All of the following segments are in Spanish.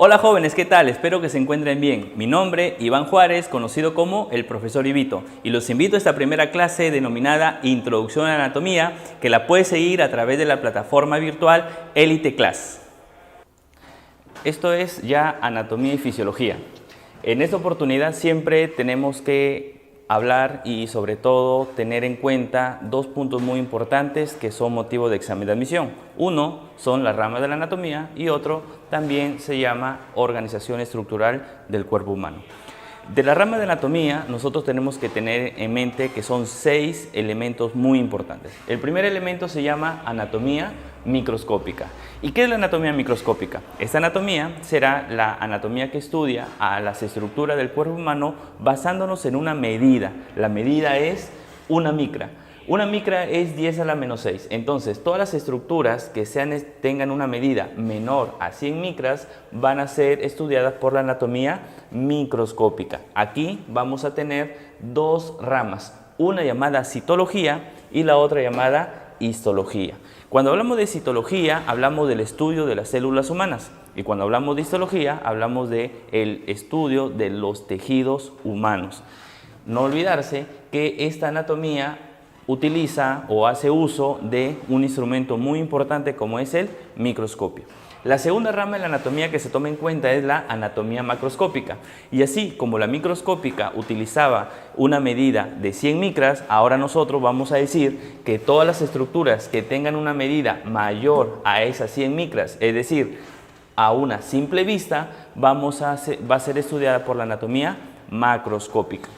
Hola jóvenes, ¿qué tal? Espero que se encuentren bien. Mi nombre, Iván Juárez, conocido como el profesor Ivito, y los invito a esta primera clase denominada Introducción a la Anatomía, que la puedes seguir a través de la plataforma virtual Elite Class. Esto es ya Anatomía y Fisiología. En esta oportunidad siempre tenemos que hablar y sobre todo tener en cuenta dos puntos muy importantes que son motivo de examen de admisión. Uno son las ramas de la anatomía y otro también se llama organización estructural del cuerpo humano. De la rama de anatomía nosotros tenemos que tener en mente que son 6 elementos muy importantes. El primer elemento se llama anatomía microscópica. ¿Y qué es la anatomía microscópica? Esta anatomía será la anatomía que estudia a las estructuras del cuerpo humano basándonos en una medida. La medida es una micra. Una micra es 10 a la menos 6. Entonces, todas las estructuras que tengan una medida menor a 100 micras van a ser estudiadas por la anatomía microscópica. Aquí vamos a tener dos ramas, una llamada citología y la otra llamada histología. Cuando hablamos de citología, hablamos del estudio de las células humanas. Y cuando hablamos de histología, hablamos del estudio de los tejidos humanos. No olvidarse que esta anatomía utiliza o hace uso de un instrumento muy importante como es el microscopio. La segunda rama de la anatomía que se toma en cuenta es la anatomía macroscópica. Y así como la microscópica utilizaba una medida de 100 micras, ahora nosotros vamos a decir que todas las estructuras que tengan una medida mayor a esas 100 micras, es decir, a una simple vista, va a ser estudiada por la anatomía macroscópica.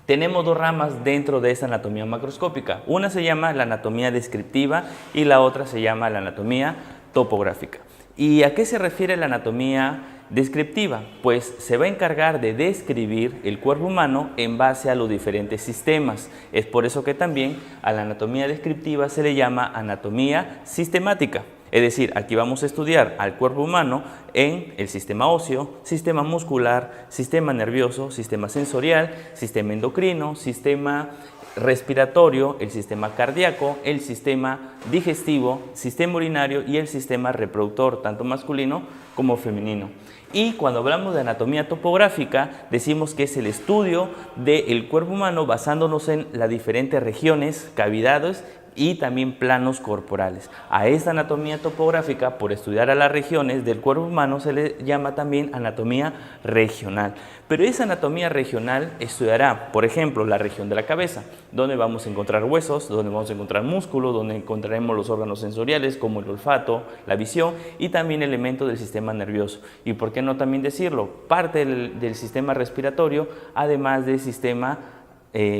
Tenemos dos ramas dentro de esta anatomía macroscópica. Una se llama la anatomía descriptiva y la otra se llama la anatomía topográfica. ¿Y a qué se refiere la anatomía descriptiva? Pues se va a encargar de describir el cuerpo humano en base a los diferentes sistemas. Es por eso que también a la anatomía descriptiva se le llama anatomía sistemática. Es decir, aquí vamos a estudiar al cuerpo humano en el sistema óseo, sistema muscular, sistema nervioso, sistema sensorial, sistema endocrino, sistema respiratorio, el sistema cardíaco, el sistema digestivo, sistema urinario y el sistema reproductor, tanto masculino como femenino. Y cuando hablamos de anatomía topográfica, decimos que es el estudio del cuerpo humano basándonos en las diferentes regiones, cavidades y también planos corporales. A esta anatomía topográfica, por estudiar a las regiones del cuerpo humano, se le llama también anatomía regional. Pero esa anatomía regional estudiará, por ejemplo, la región de la cabeza, donde vamos a encontrar huesos, donde vamos a encontrar músculos, donde encontraremos los órganos sensoriales como el olfato, la visión y también elementos del sistema nervioso. Y por qué no también decirlo, parte del sistema respiratorio, además del sistema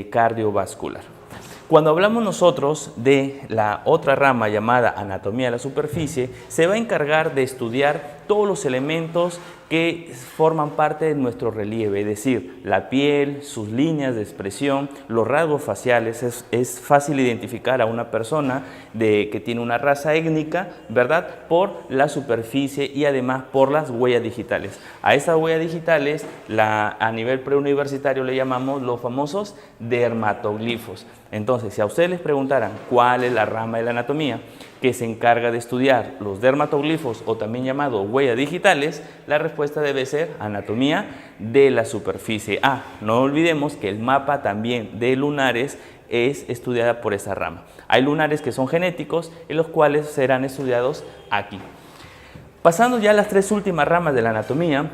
cardiovascular. Cuando hablamos nosotros de la otra rama llamada anatomía de la superficie, se va a encargar de estudiar todos los elementos que forman parte de nuestro relieve, es decir, la piel, sus líneas de expresión, los rasgos faciales. Es fácil identificar a una persona que tiene una raza étnica, ¿verdad?, por la superficie y además por las huellas digitales. A estas huellas digitales, a nivel preuniversitario le llamamos los famosos dermatoglifos. Entonces, si a ustedes les preguntaran cuál es la rama de la anatomía que se encarga de estudiar los dermatoglifos o también llamados huellas digitales, la respuesta debe ser anatomía de la superficie. No olvidemos que el mapa también de lunares es estudiada por esa rama. Hay lunares que son genéticos y los cuales serán estudiados aquí. Pasando ya a las tres últimas ramas de la anatomía,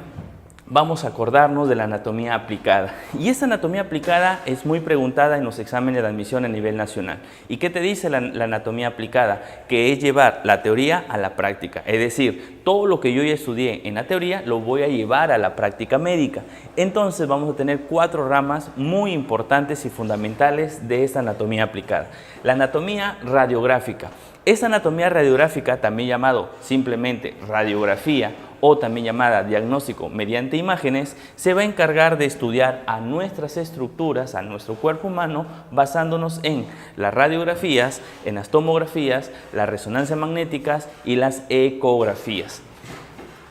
vamos a acordarnos de la anatomía aplicada. Y esta anatomía aplicada es muy preguntada en los exámenes de admisión a nivel nacional. ¿Y qué te dice la anatomía aplicada? Que es llevar la teoría a la práctica. Es decir, todo lo que yo ya estudié en la teoría lo voy a llevar a la práctica médica. Entonces vamos a tener 4 ramas muy importantes y fundamentales de esta anatomía aplicada. La anatomía radiográfica. Esta anatomía radiográfica, también llamado simplemente radiografía o también llamada diagnóstico mediante imágenes, se va a encargar de estudiar a nuestras estructuras, a nuestro cuerpo humano, basándonos en las radiografías, en las tomografías, las resonancias magnéticas y las ecografías.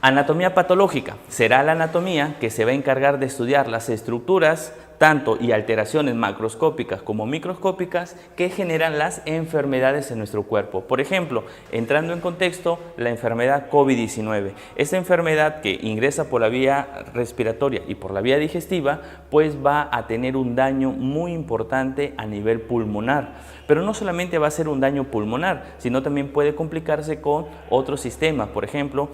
Anatomía patológica será la anatomía que se va a encargar de estudiar las estructuras tanto y alteraciones macroscópicas como microscópicas que generan las enfermedades en nuestro cuerpo. Por ejemplo, entrando en contexto, la enfermedad COVID-19. Esta enfermedad que ingresa por la vía respiratoria y por la vía digestiva, pues va a tener un daño muy importante a nivel pulmonar. Pero no solamente va a ser un daño pulmonar, sino también puede complicarse con otros sistemas, por ejemplo,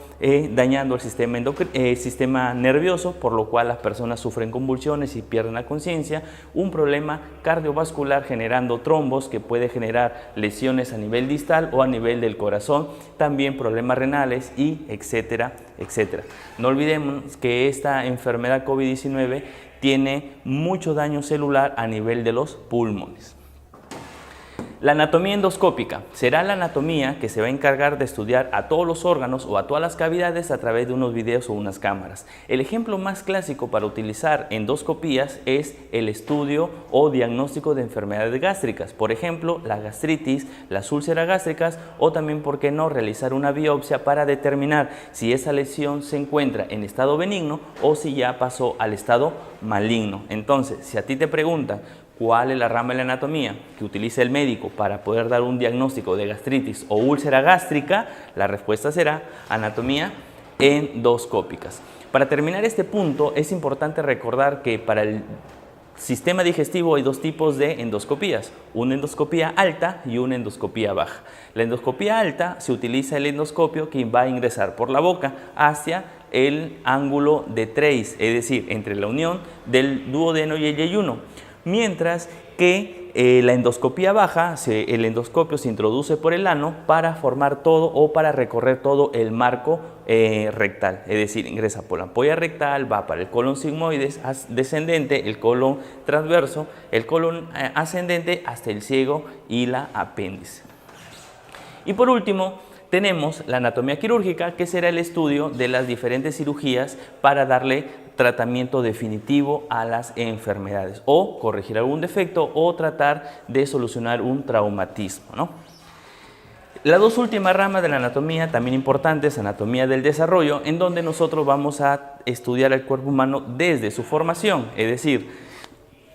dañando el sistema nervioso, por lo cual las personas sufren convulsiones y pierden la conciencia, un problema cardiovascular generando trombos que puede generar lesiones a nivel distal o a nivel del corazón, también problemas renales y etcétera, etcétera. No olvidemos que esta enfermedad COVID-19 tiene mucho daño celular a nivel de los pulmones. La anatomía endoscópica será la anatomía que se va a encargar de estudiar a todos los órganos o a todas las cavidades a través de unos videos o unas cámaras. El ejemplo más clásico para utilizar endoscopías es el estudio o diagnóstico de enfermedades gástricas, por ejemplo, la gastritis, las úlceras gástricas o también, ¿por qué no?, realizar una biopsia para determinar si esa lesión se encuentra en estado benigno o si ya pasó al estado maligno. Entonces, si a ti te preguntan ¿cuál es la rama de la anatomía que utiliza el médico para poder dar un diagnóstico de gastritis o úlcera gástrica? La respuesta será anatomía endoscópica. Para terminar este punto, es importante recordar que para el sistema digestivo hay dos tipos de endoscopías, una endoscopía alta y una endoscopía baja. La endoscopía alta se utiliza el endoscopio que va a ingresar por la boca hacia el ángulo de Treis, es decir, entre la unión del duodeno y el yeyuno. Mientras que la endoscopía baja, el endoscopio se introduce por el ano para formar todo o para recorrer todo el marco rectal, es decir, ingresa por la ampolla rectal, va para el colon sigmoides descendente, el colon transverso, el colon ascendente hasta el ciego y la apéndice. Y por último, tenemos la anatomía quirúrgica, que será el estudio de las diferentes cirugías para darle tratamiento definitivo a las enfermedades o corregir algún defecto o tratar de solucionar un traumatismo, ¿no? Las dos últimas ramas de la anatomía, también importantes, anatomía del desarrollo, en donde nosotros vamos a estudiar el cuerpo humano desde su formación, es decir,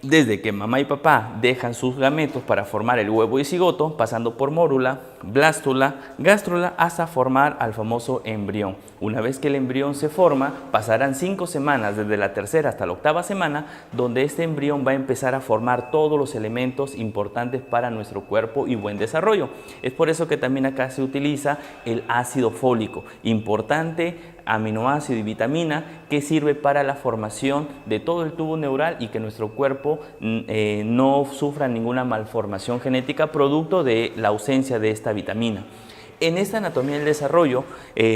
desde que mamá y papá dejan sus gametos para formar el huevo y cigoto, pasando por mórula, blástula, gástrula, hasta formar al famoso embrión. Una vez que el embrión se forma, pasarán 5 semanas, desde la tercera hasta la octava semana, donde este embrión va a empezar a formar todos los elementos importantes para nuestro cuerpo y buen desarrollo. Es por eso que también acá se utiliza el ácido fólico, importante aminoácido y vitamina que sirve para la formación de todo el tubo neural y que nuestro cuerpo no sufra ninguna malformación genética producto de la ausencia de esta vitamina. En esta anatomía del desarrollo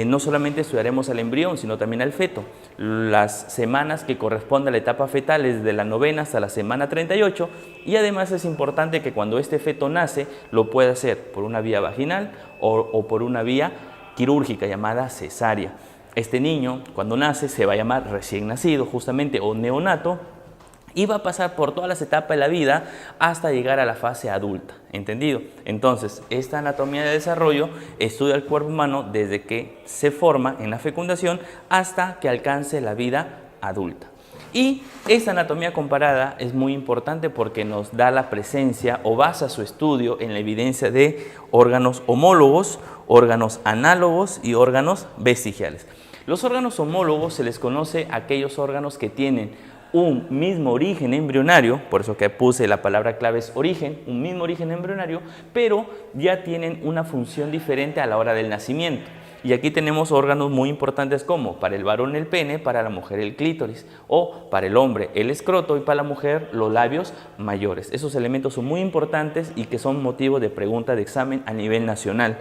no solamente estudiaremos al embrión, sino también al feto. Las semanas que corresponden a la etapa fetal es de la 9ª hasta la semana 38, y además es importante que cuando este feto nace lo pueda hacer por una vía vaginal o por una vía quirúrgica llamada cesárea. Este niño, cuando nace, se va a llamar recién nacido justamente o neonato, y va a pasar por todas las etapas de la vida hasta llegar a la fase adulta, ¿entendido? Entonces, esta anatomía de desarrollo estudia el cuerpo humano desde que se forma en la fecundación hasta que alcance la vida adulta. Y esta anatomía comparada es muy importante porque nos da la presencia o basa su estudio en la evidencia de órganos homólogos, órganos análogos y órganos vestigiales. Los órganos homólogos se les conoce a aquellos órganos que tienen un mismo origen embrionario, por eso que puse la palabra clave es origen, un mismo origen embrionario, pero ya tienen una función diferente a la hora del nacimiento. Y aquí tenemos órganos muy importantes como para el varón el pene, para la mujer el clítoris, o para el hombre el escroto y para la mujer los labios mayores. Esos elementos son muy importantes y que son motivo de pregunta de examen a nivel nacional.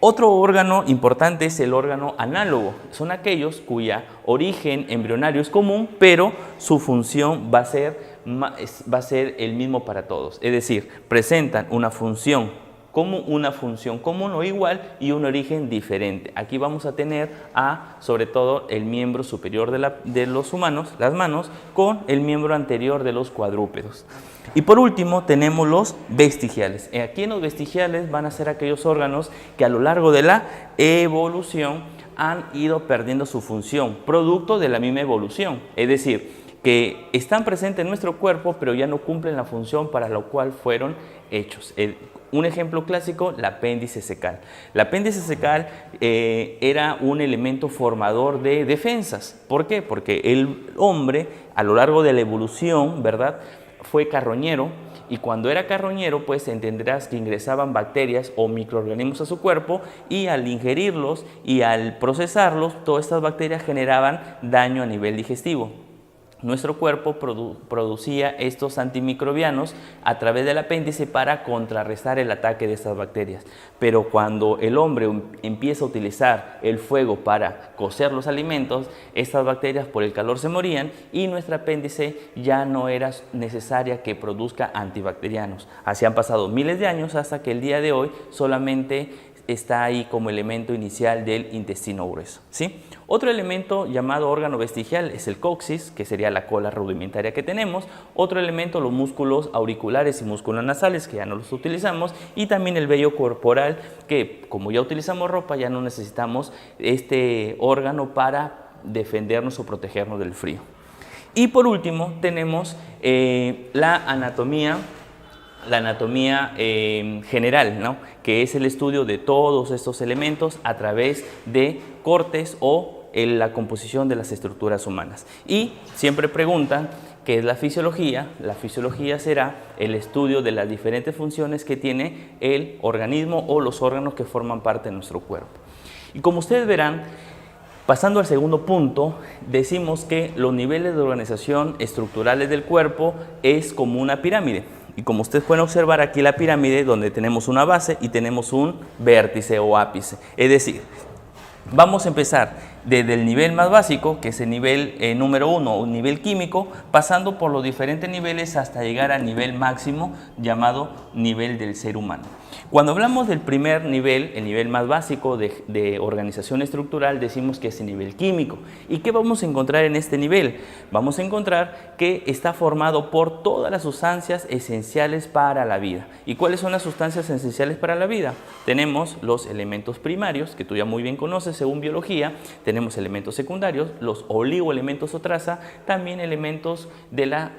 Otro órgano importante es el órgano análogo. Son aquellos cuya origen embrionario es común, pero su función va a ser el mismo para todos. Es decir, presentan una función común o igual y un origen diferente. Aquí vamos a tener sobre todo el miembro superior de los humanos, las manos, con el miembro anterior de los cuadrúpedos. Y por último tenemos los vestigiales. Aquí en los vestigiales van a ser aquellos órganos que a lo largo de la evolución han ido perdiendo su función, producto de la misma evolución. Es decir, que están presentes en nuestro cuerpo, pero ya no cumplen la función para la cual fueron hechos. Un ejemplo clásico, el apéndice secal. El apéndice secal era un elemento formador de defensas. ¿Por qué? Porque el hombre, a lo largo de la evolución, ¿verdad?, fue carroñero, y cuando era carroñero, pues entenderás que ingresaban bacterias o microorganismos a su cuerpo, y al ingerirlos y al procesarlos, todas estas bacterias generaban daño a nivel digestivo. Nuestro cuerpo producía estos antimicrobianos a través del apéndice para contrarrestar el ataque de estas bacterias. Pero cuando el hombre empieza a utilizar el fuego para cocer los alimentos, estas bacterias por el calor se morían y nuestro apéndice ya no era necesaria que produzca antibacterianos. Así han pasado miles de años hasta que el día de hoy solamente está ahí como elemento inicial del intestino grueso, ¿sí? Otro elemento llamado órgano vestigial es el coxis, que sería la cola rudimentaria que tenemos. Otro elemento, los músculos auriculares y músculos nasales, que ya no los utilizamos. Y también el vello corporal, que como ya utilizamos ropa, ya no necesitamos este órgano para defendernos o protegernos del frío. Y por último tenemos la anatomía general, ¿no?, que es el estudio de todos estos elementos a través de cortes o la composición de las estructuras humanas. Y siempre preguntan qué es la fisiología. La fisiología será el estudio de las diferentes funciones que tiene el organismo o los órganos que forman parte de nuestro cuerpo. Y como ustedes verán, pasando al segundo punto, decimos que los niveles de organización estructurales del cuerpo es como una pirámide. Y como ustedes pueden observar aquí la pirámide, donde tenemos una base y tenemos un vértice o ápice. Es decir, vamos a empezar desde el nivel más básico, que es el nivel número 1, un nivel químico, pasando por los diferentes niveles hasta llegar al nivel máximo llamado nivel del ser humano. Cuando hablamos del primer nivel, el nivel más básico de organización estructural, decimos que es el nivel químico. ¿Y qué vamos a encontrar en este nivel? Vamos a encontrar que está formado por todas las sustancias esenciales para la vida. ¿Y cuáles son las sustancias esenciales para la vida? Tenemos los elementos primarios, que tú ya muy bien conoces según biología. Tenemos elementos secundarios, los oligoelementos o traza, también elementos de las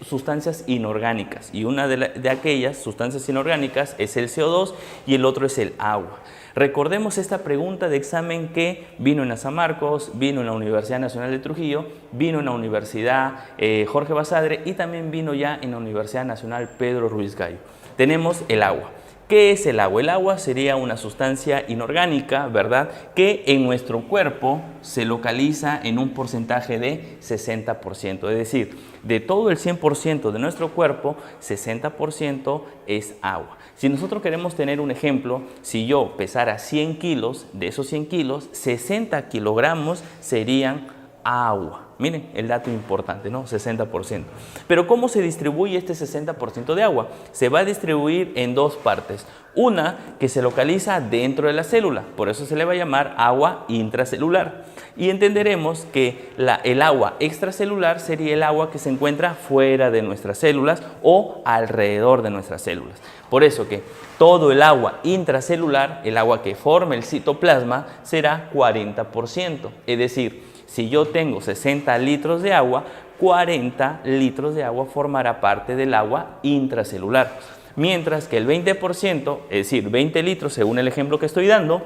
sustancias inorgánicas. Y una de aquellas sustancias inorgánicas es el CO2 y el otro es el agua. Recordemos esta pregunta de examen que vino en la San Marcos, vino en la Universidad Nacional de Trujillo, vino en la Universidad Jorge Basadre y también vino ya en la Universidad Nacional Pedro Ruiz Gallo. Tenemos el agua. ¿Qué es el agua? El agua sería una sustancia inorgánica, ¿verdad?, que en nuestro cuerpo se localiza en un porcentaje de 60%. Es decir, de todo el 100% de nuestro cuerpo, 60% es agua. Si nosotros queremos tener un ejemplo, si yo pesara 100 kilos, de esos 100 kilos, 60 kilogramos serían agua. Miren el dato importante, ¿no? 60%. Pero ¿cómo se distribuye este 60% de agua? Se va a distribuir en dos partes. Una que se localiza dentro de la célula, por eso se le va a llamar agua intracelular. Y entenderemos que el agua extracelular sería el agua que se encuentra fuera de nuestras células o alrededor de nuestras células. Por eso que todo el agua intracelular, el agua que forma el citoplasma, será 40%. Es decir, si yo tengo 60 litros de agua, 40 litros de agua formará parte del agua intracelular. Mientras que el 20%, es decir, 20 litros según el ejemplo que estoy dando,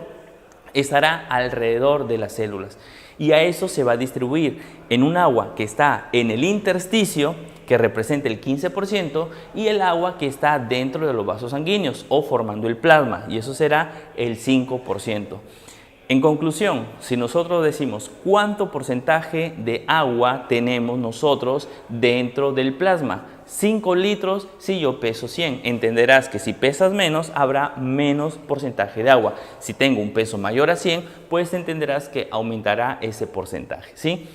estará alrededor de las células. Y a eso se va a distribuir en un agua que está en el intersticio, que representa el 15%, y el agua que está dentro de los vasos sanguíneos o formando el plasma, y eso será el 5%. En conclusión, si nosotros decimos cuánto porcentaje de agua tenemos nosotros dentro del plasma, 5 litros si yo peso 100. Entenderás que si pesas menos, habrá menos porcentaje de agua. Si tengo un peso mayor a 100, pues entenderás que aumentará ese porcentaje, ¿sí?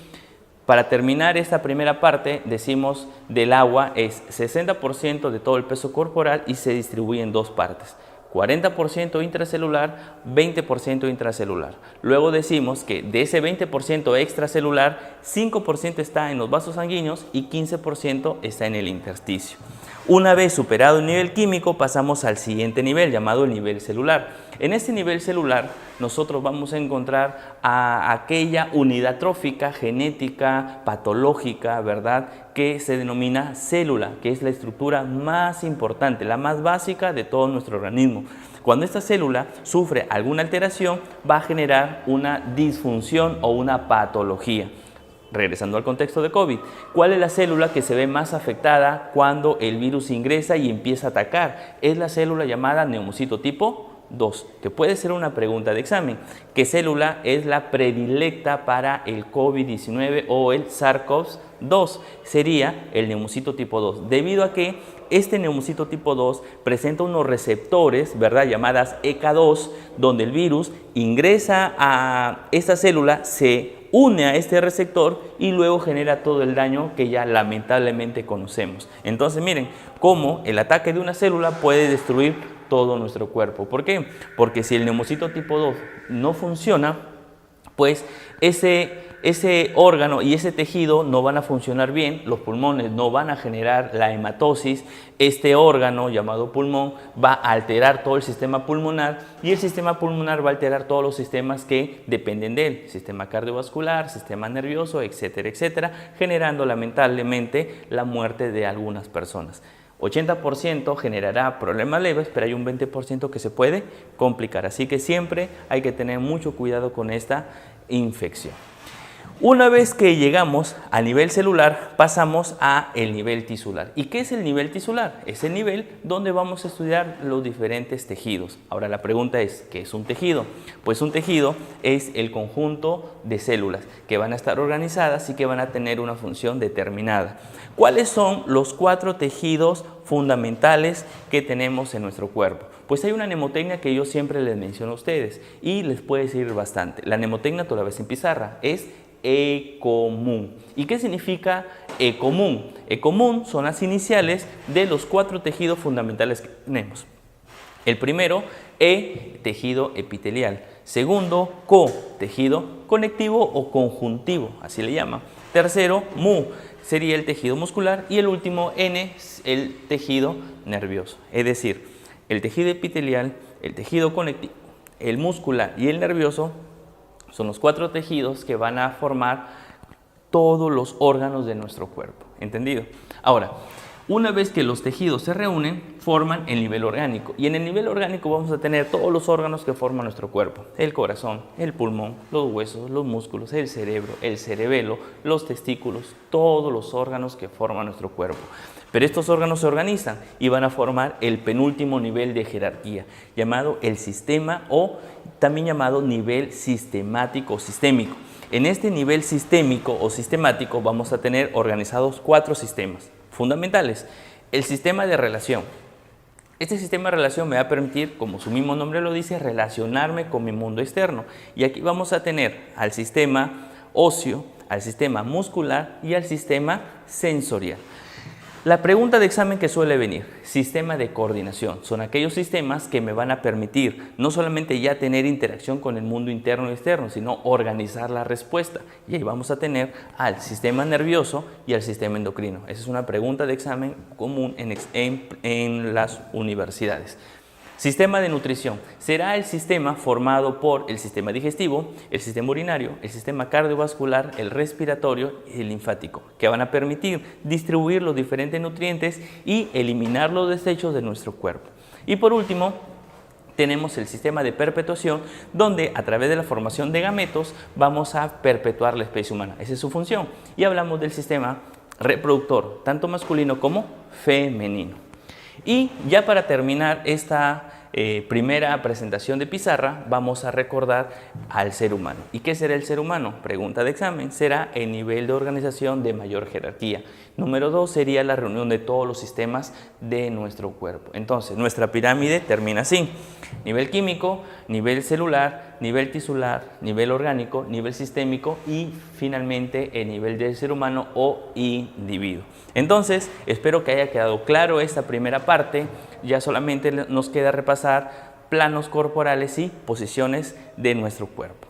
Para terminar esta primera parte, decimos del agua es 60% de todo el peso corporal y se distribuye en dos partes. 40% intracelular, 20% intracelular. Luego decimos que de ese 20% extracelular, 5% está en los vasos sanguíneos y 15% está en el intersticio. Una vez superado el nivel químico, pasamos al siguiente nivel, llamado el nivel celular. En este nivel celular, nosotros vamos a encontrar a aquella unidad trófica, genética, patológica, ¿verdad?, que se denomina célula, que es la estructura más importante, la más básica de todo nuestro organismo. Cuando esta célula sufre alguna alteración, va a generar una disfunción o una patología. Regresando al contexto de COVID, ¿cuál es la célula que se ve más afectada cuando el virus ingresa y empieza a atacar? Es la célula llamada neumocito tipo 2, que puede ser una pregunta de examen. ¿Qué célula es la predilecta para el COVID-19 o el SARS-CoV-2? Sería el neumocito tipo 2, debido a que este neumocito tipo 2 presenta unos receptores, ¿verdad?, llamadas ECA2, donde el virus ingresa a esta célula, se une a este receptor y luego genera todo el daño que ya lamentablemente conocemos. Entonces miren cómo el ataque de una célula puede destruir todo nuestro cuerpo. ¿Por qué? Porque si el neumocito tipo 2 no funciona, pues ese órgano y ese tejido no van a funcionar bien, los pulmones no van a generar la hematosis, este órgano llamado pulmón va a alterar todo el sistema pulmonar y el sistema pulmonar va a alterar todos los sistemas que dependen de él, sistema cardiovascular, sistema nervioso, etcétera, etcétera, generando lamentablemente la muerte de algunas personas. 80% generará problemas leves, pero hay un 20% que se puede complicar. Así que siempre hay que tener mucho cuidado con esta infección. Una vez que llegamos al nivel celular, pasamos a el nivel tisular. ¿Y qué es el nivel tisular? Es el nivel donde vamos a estudiar los diferentes tejidos. Ahora la pregunta es, ¿qué es un tejido? Pues un tejido es el conjunto de células que van a estar organizadas y que van a tener una función determinada. ¿Cuáles son los 4 tejidos fundamentales que tenemos en nuestro cuerpo? Pues hay una mnemotecnia que yo siempre les menciono a ustedes y les puede servir bastante. La mnemotecnia, tú la ves en pizarra, es E-común. ¿Y qué significa E-común? E-común son las iniciales de los 4 tejidos fundamentales que tenemos. El primero, E, tejido epitelial. Segundo, Co, tejido conectivo o conjuntivo, así le llama. Tercero, Mu, sería el tejido muscular. Y el último, N, el tejido nervioso. Es decir, el tejido epitelial, el tejido conectivo, el muscular y el nervioso son los 4 tejidos que van a formar todos los órganos de nuestro cuerpo. ¿Entendido? Ahora, una vez que los tejidos se reúnen, forman el nivel orgánico. Y en el nivel orgánico vamos a tener todos los órganos que forman nuestro cuerpo. El corazón, el pulmón, los huesos, los músculos, el cerebro, el cerebelo, los testículos, todos los órganos que forman nuestro cuerpo. Pero estos órganos se organizan y van a formar el penúltimo nivel de jerarquía, llamado el sistema o también llamado nivel sistemático o sistémico. En este nivel sistémico o sistemático vamos a tener organizados 4 sistemas fundamentales. El sistema de relación. Este sistema de relación me va a permitir, como su mismo nombre lo dice, relacionarme con mi mundo externo. Y aquí vamos a tener al sistema óseo, al sistema muscular y al sistema sensorial. La pregunta de examen que suele venir, sistema de coordinación, son aquellos sistemas que me van a permitir no solamente ya tener interacción con el mundo interno y externo, sino organizar la respuesta. Y ahí vamos a tener al sistema nervioso y al sistema endocrino. Esa es una pregunta de examen común en las universidades. Sistema de nutrición. Será el sistema formado por el sistema digestivo, el sistema urinario, el sistema cardiovascular, el respiratorio y el linfático, que van a permitir distribuir los diferentes nutrientes y eliminar los desechos de nuestro cuerpo. Y por último, tenemos el sistema de perpetuación, donde a través de la formación de gametos vamos a perpetuar la especie humana. Esa es su función. Y hablamos del sistema reproductor, tanto masculino como femenino. Y ya para terminar esta primera presentación de pizarra, vamos a recordar al ser humano. ¿Y qué será el ser humano? Pregunta de examen. Será el nivel de organización de mayor jerarquía. Número 2 sería la reunión de todos los sistemas de nuestro cuerpo. Entonces, nuestra pirámide termina así. Nivel químico, nivel celular, nivel tisular, nivel orgánico, nivel sistémico y finalmente el nivel del ser humano o individuo. Entonces, espero que haya quedado claro esta primera parte. Ya solamente nos queda repasar planos corporales y posiciones de nuestro cuerpo.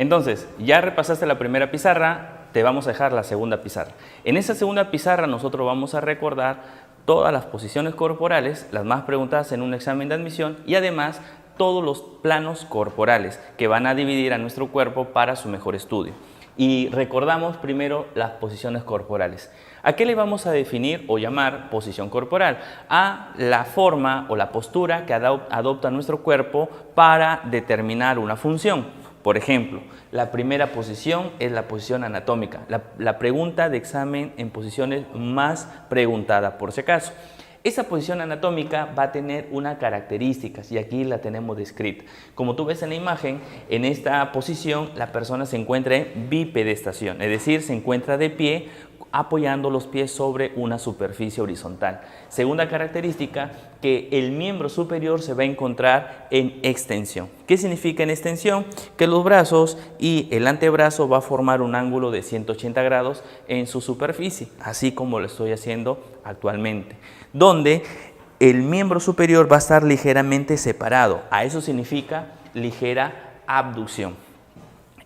Entonces, ya repasaste la primera pizarra, te vamos a dejar la segunda pizarra. En esa segunda pizarra nosotros vamos a recordar todas las posiciones corporales, las más preguntadas en un examen de admisión, y además todos los planos corporales que van a dividir a nuestro cuerpo para su mejor estudio. Y recordamos primero las posiciones corporales. ¿A qué le vamos a definir o llamar posición corporal? A la forma o la postura que adopta nuestro cuerpo para determinar una función. Por ejemplo, la primera posición es la posición anatómica, la pregunta de examen en posiciones más preguntada por si acaso. Esa posición anatómica va a tener unas características y aquí la tenemos descrita. Como tú ves en la imagen, en esta posición la persona se encuentra en bipedestación, es decir, se encuentra de pie apoyando los pies sobre una superficie horizontal. Segunda característica, que el miembro superior se va a encontrar en extensión. ¿Qué significa en extensión? Que los brazos y el antebrazo va a formar un ángulo de 180 grados en su superficie, así como lo estoy haciendo actualmente, donde el miembro superior va a estar ligeramente separado. A eso significa ligera abducción.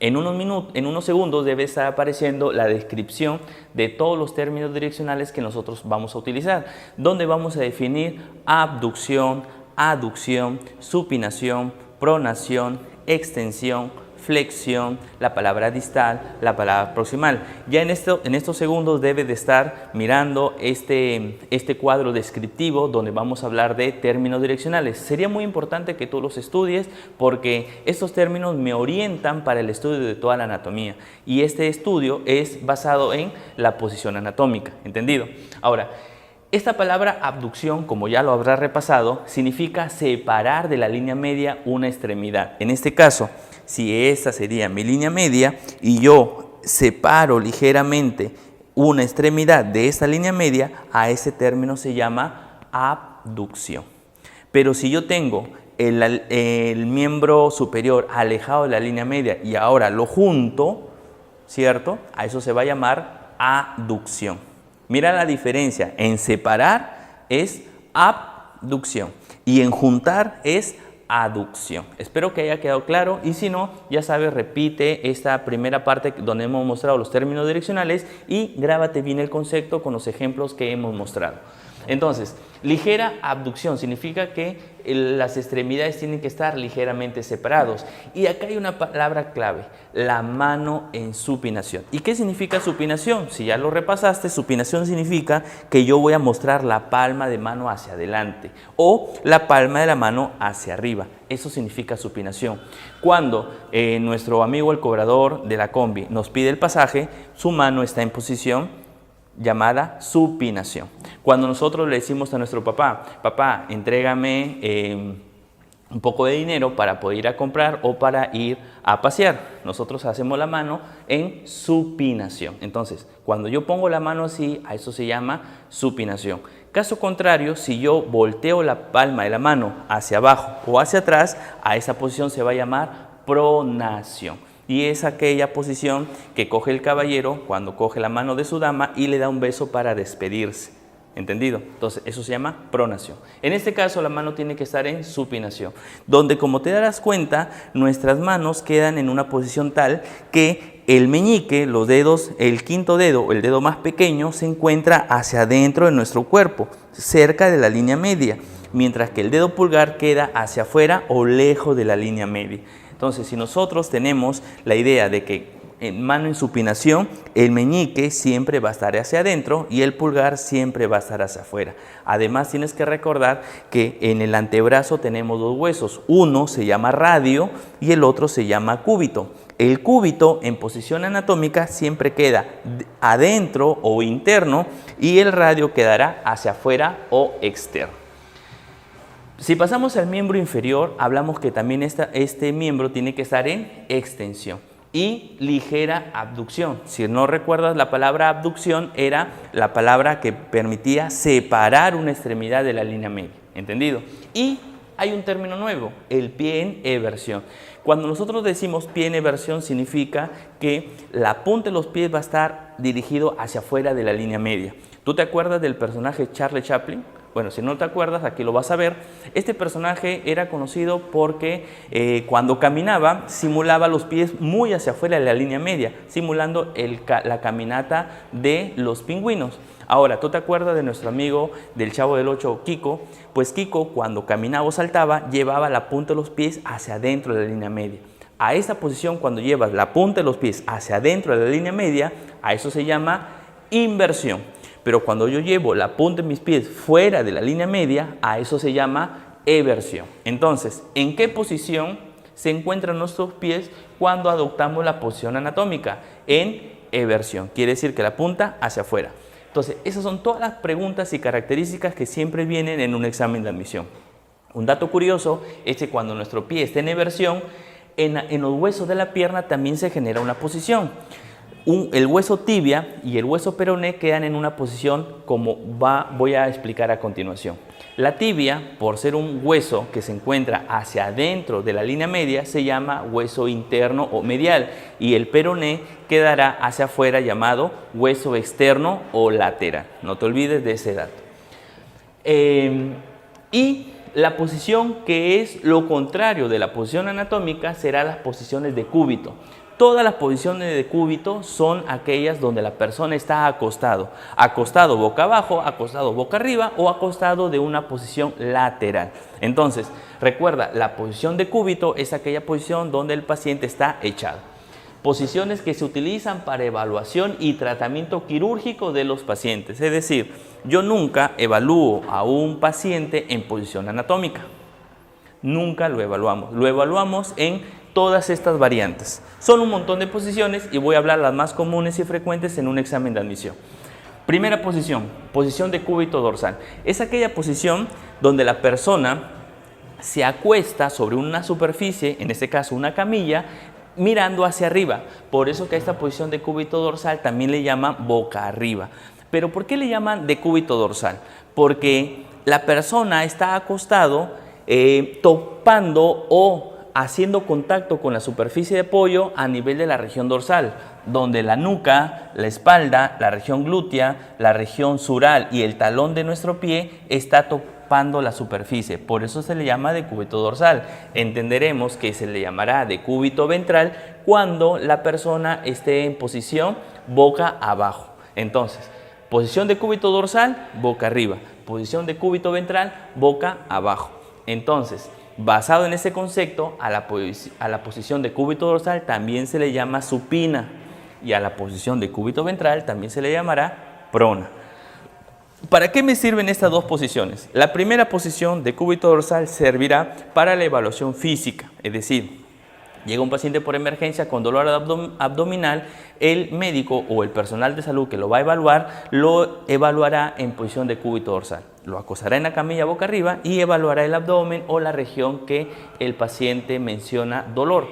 En unos segundos debe estar apareciendo la descripción de todos los términos direccionales que nosotros vamos a utilizar, donde vamos a definir abducción, aducción, supinación, pronación, extensión, flexión, la palabra distal, la palabra proximal. Ya en estos segundos debe de estar mirando este cuadro descriptivo donde vamos a hablar de términos direccionales. Sería muy importante que tú los estudies porque estos términos me orientan para el estudio de toda la anatomía y este estudio es basado en la posición anatómica, ¿entendido? Ahora, esta palabra abducción, como ya lo habrás repasado, significa separar de la línea media una extremidad. En este caso, si esta sería mi línea media y yo separo ligeramente una extremidad de esta línea media, a ese término se llama abducción. Pero si yo tengo el miembro superior alejado de la línea media y ahora lo junto, ¿cierto? A eso se va a llamar aducción. Mira la diferencia, en separar es abducción y en juntar es aducción. Espero que haya quedado claro y si no, ya sabes, repite esta primera parte donde hemos mostrado los términos direccionales y grábate bien el concepto con los ejemplos que hemos mostrado. Entonces, ligera abducción significa que las extremidades tienen que estar ligeramente separados. Y acá hay una palabra clave, la mano en supinación. ¿Y qué significa supinación? Si ya lo repasaste, supinación significa que yo voy a mostrar la palma de mano hacia adelante o la palma de la mano hacia arriba. Eso significa supinación. Cuando nuestro amigo el cobrador de la combi nos pide el pasaje, su mano está en posición llamada supinación. Cuando nosotros le decimos a nuestro papá, papá, entrégame un poco de dinero para poder ir a comprar o para ir a pasear, nosotros hacemos la mano en supinación. Entonces, cuando yo pongo la mano así, a eso se llama supinación. Caso contrario, si yo volteo la palma de la mano hacia abajo o hacia atrás, a esa posición se va a llamar pronación. Y es aquella posición que coge el caballero cuando coge la mano de su dama y le da un beso para despedirse. ¿Entendido? Entonces, eso se llama pronación. En este caso, la mano tiene que estar en supinación, donde, como te darás cuenta, nuestras manos quedan en una posición tal que el meñique, los dedos, el quinto dedo, el dedo más pequeño, se encuentra hacia adentro de nuestro cuerpo, cerca de la línea media, mientras que el dedo pulgar queda hacia afuera o lejos de la línea media. Entonces, si nosotros tenemos la idea de que en mano en supinación, el meñique siempre va a estar hacia adentro y el pulgar siempre va a estar hacia afuera. Además, tienes que recordar que en el antebrazo tenemos dos huesos. Uno se llama radio y el otro se llama cúbito. El cúbito en posición anatómica siempre queda adentro o interno y el radio quedará hacia afuera o externo. Si pasamos al miembro inferior, hablamos que también este miembro tiene que estar en extensión y ligera abducción. Si no recuerdas, la palabra abducción era la palabra que permitía separar una extremidad de la línea media. ¿Entendido? Y hay un término nuevo, el pie en eversión. Cuando nosotros decimos pie en eversión, significa que la punta de los pies va a estar dirigido hacia afuera de la línea media. ¿Tú te acuerdas del personaje Charlie Chaplin? Bueno, si no te acuerdas, aquí lo vas a ver. Este personaje era conocido porque cuando caminaba simulaba los pies muy hacia afuera de la línea media, simulando la caminata de los pingüinos. Ahora, ¿tú te acuerdas de nuestro amigo del Chavo del Ocho, Kiko? Pues Kiko, cuando caminaba o saltaba, llevaba la punta de los pies hacia adentro de la línea media. A esta posición, cuando llevas la punta de los pies hacia adentro de la línea media, a eso se llama inversión. Pero cuando yo llevo la punta de mis pies fuera de la línea media, a eso se llama eversión. Entonces, ¿en qué posición se encuentran nuestros pies cuando adoptamos la posición anatómica? En eversión, quiere decir que la punta hacia afuera. Entonces, esas son todas las preguntas y características que siempre vienen en un examen de admisión. Un dato curioso es que cuando nuestro pie está en eversión, en los huesos de la pierna también se genera una posición. El hueso tibia y el hueso peroné quedan en una posición como voy a explicar a continuación. La tibia, por ser un hueso que se encuentra hacia adentro de la línea media, se llama hueso interno o medial, y el peroné quedará hacia afuera, llamado hueso externo o lateral. No te olvides de ese dato. Y la posición que es lo contrario de la posición anatómica será las posiciones de cúbito. Todas las posiciones de cúbito son aquellas donde la persona está acostado boca abajo, acostado boca arriba o acostado de una posición lateral. Entonces, recuerda, la posición de cúbito es aquella posición donde el paciente está echado. Posiciones que se utilizan para evaluación y tratamiento quirúrgico de los pacientes. Es decir, yo nunca evalúo a un paciente en posición anatómica. Nunca lo evaluamos en todas estas variantes. Son un montón de posiciones y voy a hablar las más comunes y frecuentes en un examen de admisión. Primera posición, posición de cúbito dorsal. Es aquella posición donde la persona se acuesta sobre una superficie, en este caso una camilla, mirando hacia arriba. Por eso que a esta posición de cúbito dorsal también le llaman boca arriba. ¿Pero por qué le llaman de cúbito dorsal? Porque la persona está acostado topando o haciendo contacto con la superficie de apoyo a nivel de la región dorsal, donde la nuca, la espalda, la región glútea, la región sural y el talón de nuestro pie está topando la superficie. Por eso se le llama de cúbito dorsal. Entenderemos que se le llamará de cúbito ventral cuando la persona esté en posición boca abajo. Entonces, posición de cúbito dorsal, boca arriba. Posición de cúbito ventral, boca abajo. Entonces, basado en ese concepto, a la posición de cúbito dorsal también se le llama supina y a la posición de cúbito ventral también se le llamará prona. ¿Para qué me sirven estas dos posiciones? La primera posición de cúbito dorsal servirá para la evaluación física, es decir, llega un paciente por emergencia con dolor abdominal, el médico o el personal de salud que lo va a evaluar lo evaluará en posición de cúbito dorsal. Lo acostará en la camilla boca arriba y evaluará el abdomen o la región que el paciente menciona dolor.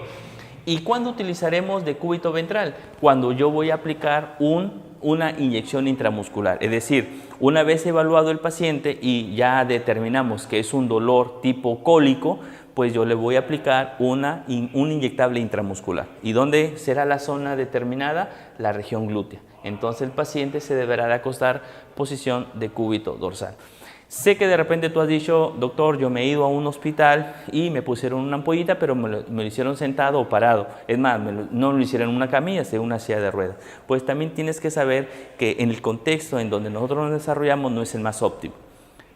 ¿Y cuándo utilizaremos de cúbito ventral? Cuando yo voy a aplicar una inyección intramuscular. Es decir, una vez evaluado el paciente y ya determinamos que es un dolor tipo cólico, pues yo le voy a aplicar un inyectable intramuscular. ¿Y dónde será la zona determinada? La región glútea. Entonces el paciente se deberá de acostar posición de cúbito dorsal. Sé que de repente tú has dicho, doctor, yo me he ido a un hospital y me pusieron una ampollita, pero me lo hicieron sentado o parado. Es más, no lo hicieron en una camilla, sino en una silla de ruedas. Pues también tienes que saber que en el contexto en donde nosotros nos desarrollamos no es el más óptimo.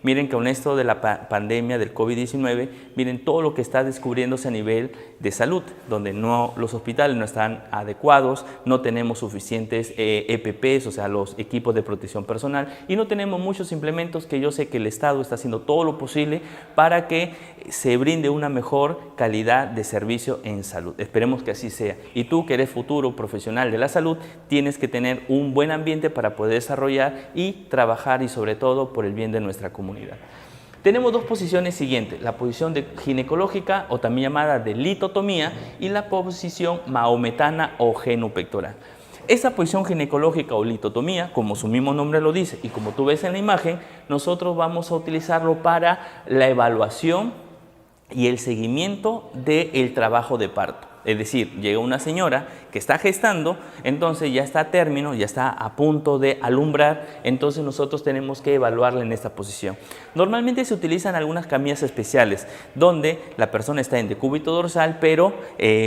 Miren que con esto de la pandemia del COVID-19, miren todo lo que está descubriéndose a nivel de salud, donde los hospitales no están adecuados, no tenemos suficientes EPPs, o sea, los equipos de protección personal, y no tenemos muchos implementos que yo sé que el Estado está haciendo todo lo posible para que se brinde una mejor calidad de servicio en salud. Esperemos que así sea. Y tú, que eres futuro profesional de la salud, tienes que tener un buen ambiente para poder desarrollar y trabajar, y sobre todo por el bien de nuestra comunidad. Tenemos dos posiciones siguientes, la posición ginecológica o también llamada de litotomía y la posición mahometana o genupectoral. Esa posición ginecológica o litotomía, como su mismo nombre lo dice y como tú ves en la imagen, nosotros vamos a utilizarlo para la evaluación y el seguimiento del trabajo de parto. Es decir, llega una señora que está gestando, entonces ya está a término, ya está a punto de alumbrar, entonces nosotros tenemos que evaluarla en esta posición. Normalmente se utilizan algunas camillas especiales donde la persona está en decúbito dorsal, pero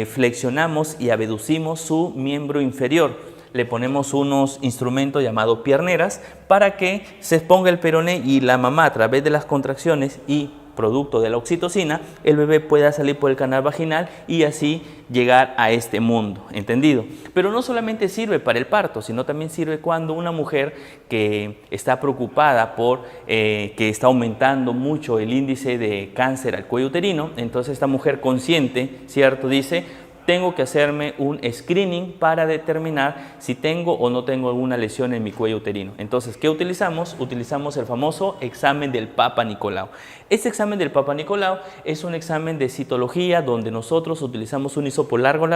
flexionamos y abducimos su miembro inferior. Le ponemos unos instrumentos llamados pierneras para que se exponga el peroné y la mamá, a través de las contracciones y producto de la oxitocina, el bebé pueda salir por el canal vaginal y así llegar a este mundo, ¿entendido? Pero no solamente sirve para el parto, sino también sirve cuando una mujer que está preocupada por que está aumentando mucho el índice de cáncer al cuello uterino, entonces esta mujer consciente, ¿cierto? Dice: tengo que hacerme un screening para determinar si tengo o no tengo alguna lesión en mi cuello uterino. Entonces, ¿qué utilizamos? Utilizamos el famoso examen del Papa Nicolau. Este examen del Papa Nicolau es un examen de citología donde nosotros utilizamos un hisopo largo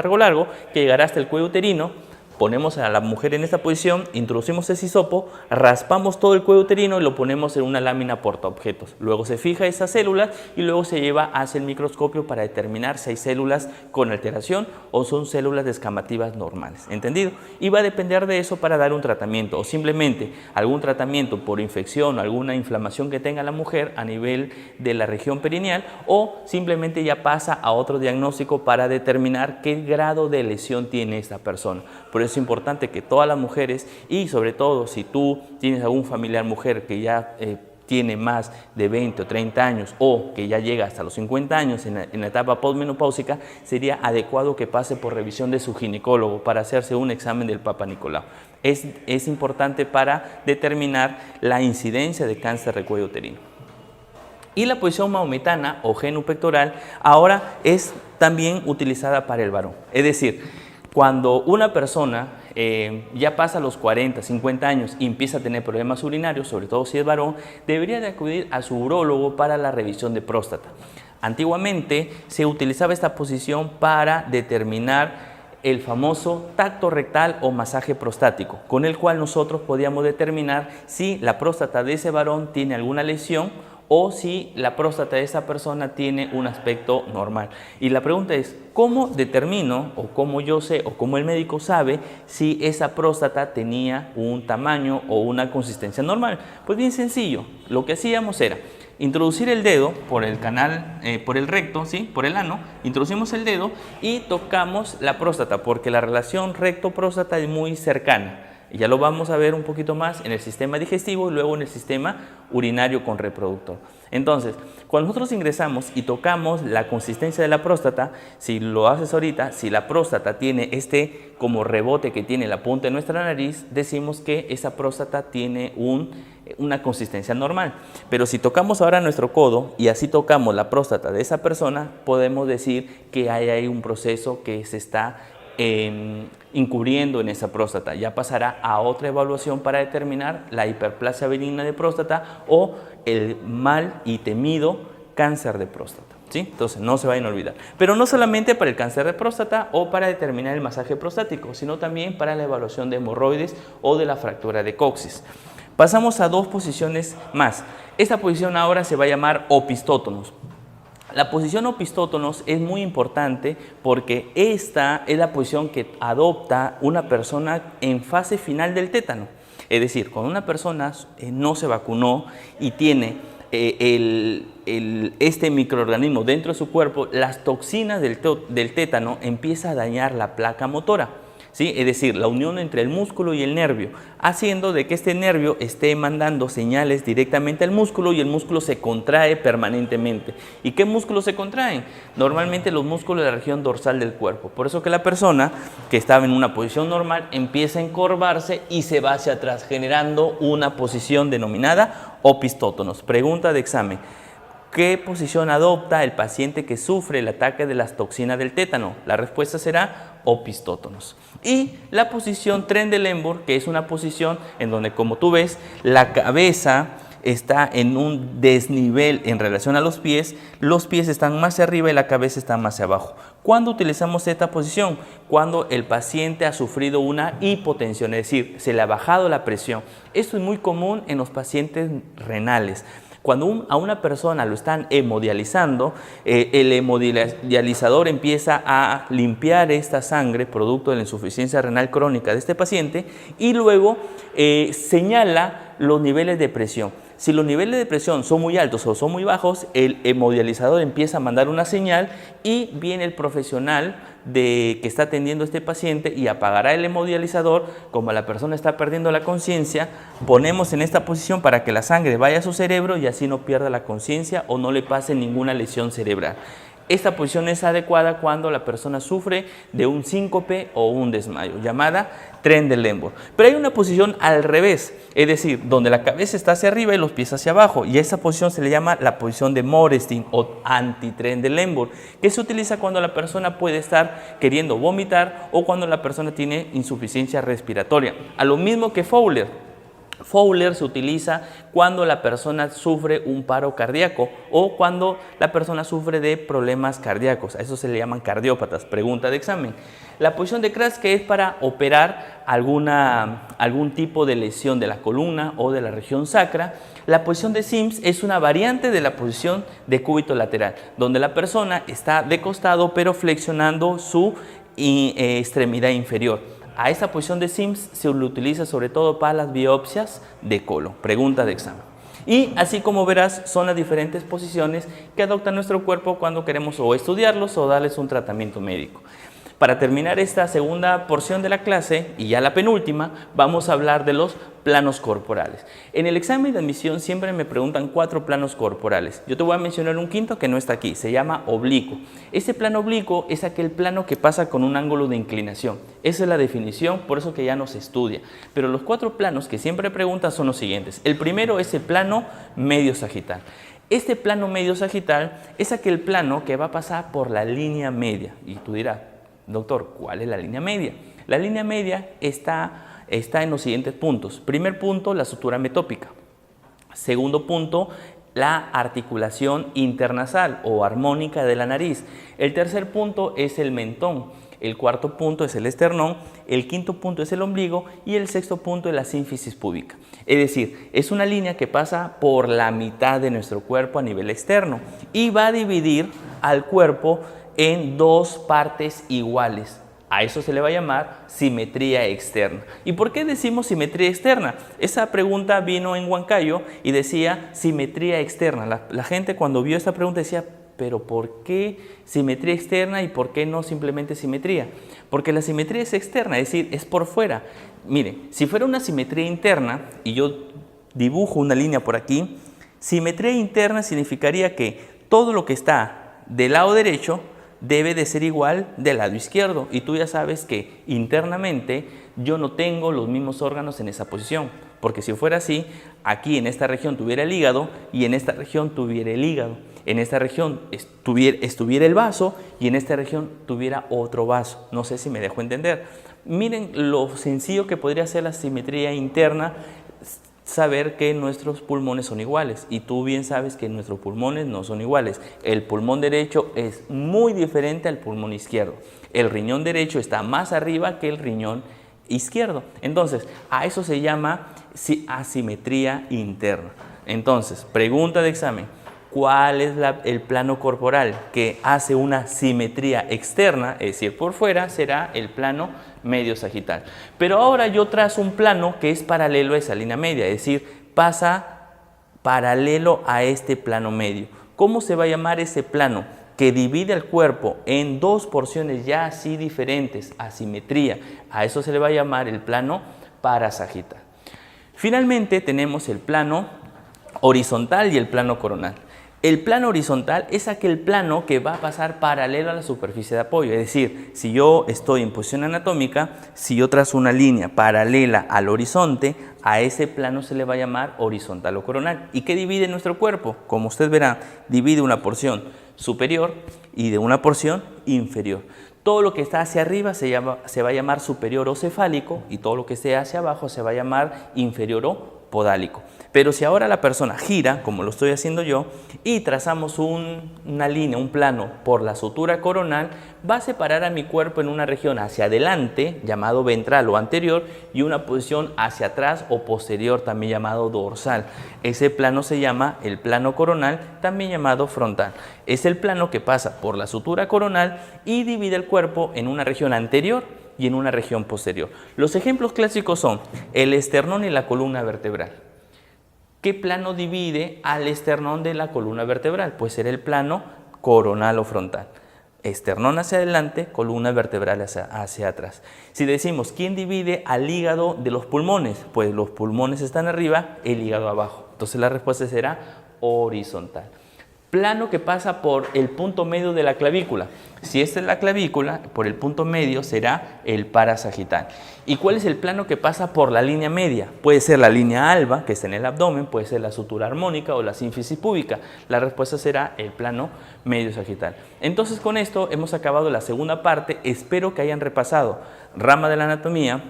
que llegará hasta el cuello uterino. Ponemos a la mujer en esta posición, introducimos ese hisopo, raspamos todo el cuello uterino y lo ponemos en una lámina portaobjetos. Luego se fija esas células y luego se lleva hacia el microscopio para determinar si hay células con alteración o son células descamativas normales. ¿Entendido? Y va a depender de eso para dar un tratamiento o simplemente algún tratamiento por infección o alguna inflamación que tenga la mujer a nivel de la región perineal, o simplemente ya pasa a otro diagnóstico para determinar qué grado de lesión tiene esta persona. Por eso es importante que todas las mujeres, y sobre todo si tú tienes algún familiar mujer que ya tiene más de 20 o 30 años o que ya llega hasta los 50 años en la etapa postmenopáusica, sería adecuado que pase por revisión de su ginecólogo para hacerse un examen del Papa Nicolau. Es importante para determinar la incidencia de cáncer de cuello uterino. Y la posición maometana o genupectoral ahora es también utilizada para el varón. Es decir, cuando una persona ya pasa los 40, 50 años y empieza a tener problemas urinarios, sobre todo si es varón, debería de acudir a su urólogo para la revisión de próstata. Antiguamente se utilizaba esta posición para determinar el famoso tacto rectal o masaje prostático, con el cual nosotros podíamos determinar si la próstata de ese varón tiene alguna lesión o si la próstata de esa persona tiene un aspecto normal. Y la pregunta es, ¿cómo determino o cómo yo sé o cómo el médico sabe si esa próstata tenía un tamaño o una consistencia normal? Pues bien sencillo, lo que hacíamos era introducir el dedo por el canal, por el recto, ¿sí? Por el ano, introducimos el dedo y tocamos la próstata, porque la relación recto-próstata es muy cercana. Y ya lo vamos a ver un poquito más en el sistema digestivo y luego en el sistema urinario con reproductor. Entonces, cuando nosotros ingresamos y tocamos la consistencia de la próstata, si lo haces ahorita, si la próstata tiene este como rebote que tiene la punta de nuestra nariz, decimos que esa próstata tiene una consistencia normal. Pero si tocamos ahora nuestro codo y así tocamos la próstata de esa persona, podemos decir que hay ahí un proceso que se está incurriendo en esa próstata. Ya pasará a otra evaluación para determinar la hiperplasia benigna de próstata o el mal y temido cáncer de próstata, ¿sí? Entonces no se vayan a olvidar. Pero no solamente para el cáncer de próstata o para determinar el masaje prostático, sino también para la evaluación de hemorroides o de la fractura de coxis. Pasamos a dos posiciones más. Esta posición ahora se va a llamar opistótonos. La posición opistótonos es muy importante porque esta es la posición que adopta una persona en fase final del tétano. Es decir, cuando una persona no se vacunó y tiene este microorganismo dentro de su cuerpo, las toxinas del tétano empiezan a dañar la placa motora. ¿Sí? Es decir, la unión entre el músculo y el nervio, haciendo de que este nervio esté mandando señales directamente al músculo y el músculo se contrae permanentemente. ¿Y qué músculos se contraen? Normalmente los músculos de la región dorsal del cuerpo. Por eso que la persona que estaba en una posición normal empieza a encorvarse y se va hacia atrás, generando una posición denominada opistótonos. Pregunta de examen. ¿Qué posición adopta el paciente que sufre el ataque de las toxinas del tétano? La respuesta será opistótonos. Y la posición Trendelenburg, que es una posición en donde, como tú ves, la cabeza está en un desnivel en relación a los pies están más arriba y la cabeza está más abajo. ¿Cuándo utilizamos esta posición? Cuando el paciente ha sufrido una hipotensión, es decir, se le ha bajado la presión. Esto es muy común en los pacientes renales. Cuando a una persona lo están hemodializando, el hemodializador empieza a limpiar esta sangre producto de la insuficiencia renal crónica de este paciente y luego señala los niveles de presión. Si los niveles de presión son muy altos o son muy bajos, el hemodializador empieza a mandar una señal y viene el profesional que está atendiendo a este paciente y apagará el hemodializador. Como la persona está perdiendo la conciencia, ponemos en esta posición para que la sangre vaya a su cerebro y así no pierda la conciencia o no le pase ninguna lesión cerebral. Esta posición es adecuada cuando la persona sufre de un síncope o un desmayo, llamada Trendelenburg. Pero hay una posición al revés, es decir, donde la cabeza está hacia arriba y los pies hacia abajo, y esa posición se le llama la posición de Morestin o anti-Trendelenburg, que se utiliza cuando la persona puede estar queriendo vomitar o cuando la persona tiene insuficiencia respiratoria. A lo mismo que Fowler. Fowler se utiliza cuando la persona sufre un paro cardíaco o cuando la persona sufre de problemas cardíacos. A eso se le llaman cardiópatas. Pregunta de examen. La posición de Kraske es para operar algún tipo de lesión de la columna o de la región sacra. La posición de Sims es una variante de la posición de cúbito lateral, donde la persona está de costado pero flexionando su extremidad inferior. A esta posición de Sims se lo utiliza sobre todo para las biopsias de colon. Pregunta de examen. Y así como verás, son las diferentes posiciones que adopta nuestro cuerpo cuando queremos o estudiarlos o darles un tratamiento médico. Para terminar esta segunda porción de la clase, y ya la penúltima, vamos a hablar de los planos corporales. En el examen de admisión siempre me preguntan 4 planos corporales. Yo te voy a mencionar un quinto que no está aquí, se llama oblicuo. Este plano oblicuo es aquel plano que pasa con un ángulo de inclinación. Esa es la definición, por eso que ya no se estudia. Pero los 4 planos que siempre preguntan son los siguientes. El primero es el plano medio sagital. Este plano medio sagital es aquel plano que va a pasar por la línea media. Y tú dirás, doctor, ¿cuál es la línea media? La línea media está en los siguientes puntos. Primer punto, la sutura metópica. Segundo punto, la articulación internasal o armónica de la nariz. El tercer punto es el mentón. El cuarto punto es el esternón. El quinto punto es el ombligo. Y el sexto punto es la sínfisis púbica. Es decir, es una línea que pasa por la mitad de nuestro cuerpo a nivel externo y va a dividir al cuerpo en 2 partes iguales. A eso se le va a llamar simetría externa. ¿Y por qué decimos simetría externa? Esa pregunta vino en Huancayo y decía simetría externa. La gente cuando vio esta pregunta decía, pero ¿por qué simetría externa y por qué no simplemente simetría? Porque la simetría es externa, es decir, es por fuera. Mire, si fuera una simetría interna y yo dibujo una línea por aquí, simetría interna significaría que todo lo que está del lado derecho debe de ser igual del lado izquierdo, y tú ya sabes que internamente yo no tengo los mismos órganos en esa posición, porque si fuera así, aquí en esta región tuviera el hígado y en esta región tuviera el hígado, en esta región estuviera el vaso y en esta región tuviera otro vaso. No sé si me dejo entender. Miren lo sencillo que podría ser la simetría interna, saber que nuestros pulmones son iguales, y tú bien sabes que nuestros pulmones no son iguales. El pulmón derecho es muy diferente al pulmón izquierdo. El riñón derecho está más arriba que el riñón izquierdo. Entonces, a eso se llama asimetría interna. Entonces, pregunta de examen. ¿Cuál es el plano corporal que hace una simetría externa? Es decir, por fuera será el plano medio sagital. Pero ahora yo trazo un plano que es paralelo a esa línea media, es decir, pasa paralelo a este plano medio. ¿Cómo se va a llamar ese plano que divide el cuerpo en 2 porciones ya así diferentes, asimetría? A eso se le va a llamar el plano parasagital. Finalmente tenemos el plano horizontal y el plano coronal. El plano horizontal es aquel plano que va a pasar paralelo a la superficie de apoyo. Es decir, si yo estoy en posición anatómica, si yo trazo una línea paralela al horizonte, a ese plano se le va a llamar horizontal o coronal. ¿Y qué divide nuestro cuerpo? Como usted verá, divide una porción superior y de una porción inferior. Todo lo que está hacia arriba se va a llamar superior o cefálico, y todo lo que esté hacia abajo se va a llamar inferior o podálico. Pero si ahora la persona gira, como lo estoy haciendo yo, y trazamos una línea, un plano por la sutura coronal, va a separar a mi cuerpo en una región hacia adelante, llamado ventral o anterior, y una posición hacia atrás o posterior, también llamado dorsal. Ese plano se llama el plano coronal, también llamado frontal. Es el plano que pasa por la sutura coronal y divide el cuerpo en una región anterior y en una región posterior. Los ejemplos clásicos son el esternón y la columna vertebral. ¿Qué plano divide al esternón de la columna vertebral? Pues será el plano coronal o frontal. Esternón hacia adelante, columna vertebral hacia atrás. Si decimos, ¿quién divide al hígado de los pulmones? Pues los pulmones están arriba, el hígado abajo. Entonces la respuesta será horizontal. Plano que pasa por el punto medio de la clavícula. Si esta es la clavícula, por el punto medio será el parasagital. ¿Y cuál es el plano que pasa por la línea media? Puede ser la línea alba, que está en el abdomen, puede ser la sutura armónica o la sínfisis púbica. La respuesta será el plano medio sagital. Entonces con esto hemos acabado la segunda parte. Espero que hayan repasado rama de la anatomía,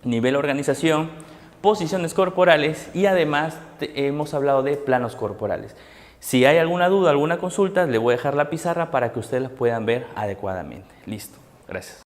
nivel organización, posiciones corporales y además hemos hablado de planos corporales. Si hay alguna duda, alguna consulta, le voy a dejar la pizarra para que ustedes la puedan ver adecuadamente. Listo. Gracias.